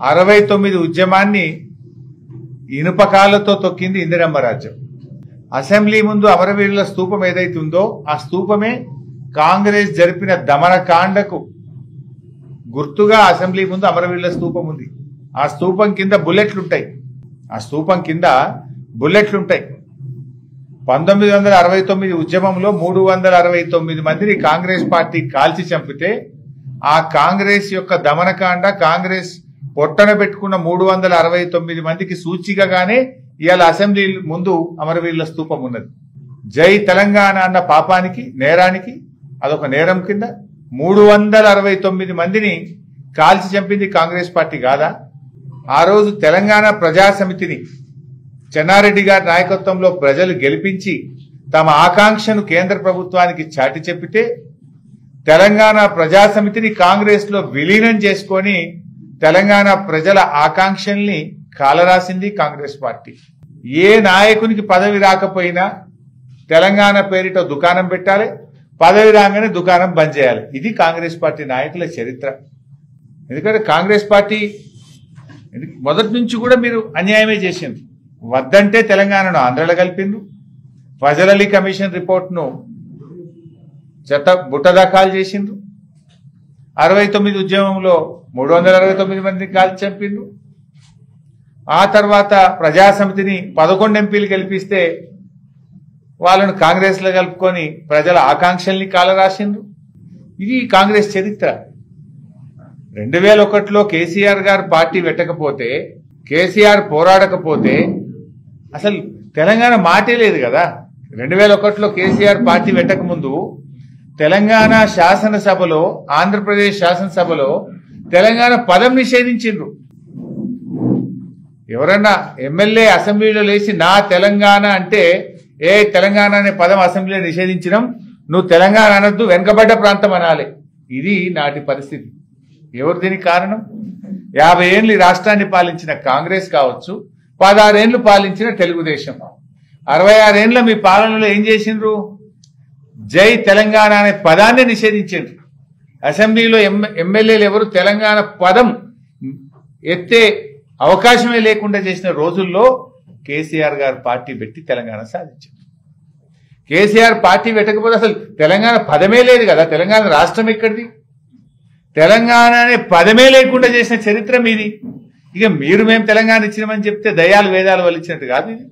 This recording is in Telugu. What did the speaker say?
69 ఉద్యమాన్ని ఇనుపకాలతో తొక్కింది ఇందిరమ్మ రాజ్యం. అసెంబ్లీ ముందు అమరవీరుల స్తూపం ఏదైతే ఉందో ఆ స్తూపమే కాంగ్రెస్ జరిపిన దమనకాండకు గుర్తుగా అసెంబ్లీ ముందు అమరవీరుల స్తూపం ఉంది. ఆ స్తూపం కింద బుల్లెట్లుంటాయి. 1969 ఉద్యమంలో 369 మందిని కాంగ్రెస్ పార్టీ కాల్చి చంపితే ఆ కాంగ్రెస్ యొక్క దమనకాండ, కాంగ్రెస్ పొట్టన పెట్టుకున్న 369 మందికి సూచికగానే ఇవాళ అసెంబ్లీ ముందు అమరవీరుల స్తూపం ఉన్నది. జై తెలంగాణ అన్న పాపానికి, నేరానికి, అదొక నేరం కింద 369 మందిని కాల్చి చంపింది కాంగ్రెస్ పార్టీ కాదా? ఆ రోజు తెలంగాణ ప్రజాసమితిని చెన్నారెడ్డి గారి నాయకత్వంలో ప్రజలు గెలిపించి తమ ఆకాంక్షను కేంద్ర ప్రభుత్వానికి చాటి చెప్పితే తెలంగాణ ప్రజాసమితిని కాంగ్రెస్ లో విలీనం చేసుకొని తెలంగాణ ప్రజల ఆకాంక్షల్ని కాలరాసింది కాంగ్రెస్ పార్టీ. ఏ నాయకునికి పదవి రాకపోయినా తెలంగాణ పేరిట దుకాణం పెట్టాలి, పదవి రాగానే దుకాణం బంద్ చేయాలి. ఇది కాంగ్రెస్ పార్టీ నాయకుల చరిత్ర. ఎందుకంటే కాంగ్రెస్ పార్టీ మొదటి నుంచి కూడా మీరు అన్యాయమే చేసింది. వద్దంటే తెలంగాణను ఆంధ్రలో కలిపిండ్రు. ఫజల్ అలీ కమిషన్ రిపోర్ట్ను బుట్టదాఖలు చేసిండ్రు. 69 ఉద్యమంలో 369 మందిని కాల్చి చంపిండ్రు. ఆ తర్వాత ప్రజాసమితిని 11 ఎంపీలు గెలిపిస్తే వాళ్ళను కాంగ్రెస్ లో కలుపుకొని ప్రజల ఆకాంక్షల్ని కాలరాసిండ్రు. ఇది కాంగ్రెస్ చరిత్ర. 2001లో కేసీఆర్ గారు పార్టీ పెట్టకపోతే, కేసీఆర్ పోరాడకపోతే అసలు తెలంగాణ మాటే లేదు కదా. 2001లో కేసీఆర్ పార్టీ పెట్టక ముందు తెలంగాణ శాసనసభలో, ఆంధ్రప్రదేశ్ శాసనసభలో తెలంగాణ పదం నిషేధించిండ్రు. ఎవరన్నా ఎమ్మెల్యే అసెంబ్లీలో లేచి నా తెలంగాణ అంటే తెలంగాణ అనే పదం అసెంబ్లీలో నిషేధించడం, నువ్వు తెలంగాణ అనొద్దు, వెనుకబడ్డ ప్రాంతం అనాలి. ఇది నాటి పరిస్థితి. ఎవరు దీనికి కారణం? 50 ఏళ్ళు ఈ రాష్ట్రాన్ని పాలించిన కాంగ్రెస్ కావచ్చు, 16 ఏళ్లు పాలించిన తెలుగుదేశం. 66 ఏళ్ల మీ పాలనలో ఏం చేసిండ్రు? జై తెలంగాణ అనే పదాన్ని నిషేధించిండ్రు. అసెంబ్లీలో ఎమ్మెల్యేలు ఎవరు తెలంగాణ పదం ఎత్తే అవకాశమే లేకుండా చేసిన రోజుల్లో కేసీఆర్ గారు పార్టీ పెట్టి తెలంగాణ సాధించారు. కేసీఆర్ పార్టీ పెట్టకపోతే అసలు తెలంగాణ పదమే లేదు కదా. తెలంగాణ రాష్ట్రం ఎక్కడిది? తెలంగాణ అనే పదమే లేకుండా చేసిన చరిత్ర మీది. ఇక మీరు మేము తెలంగాణ ఇచ్చినామని చెప్తే దయాలు వేదాలు వలిచినట్టు కాదు ఇది.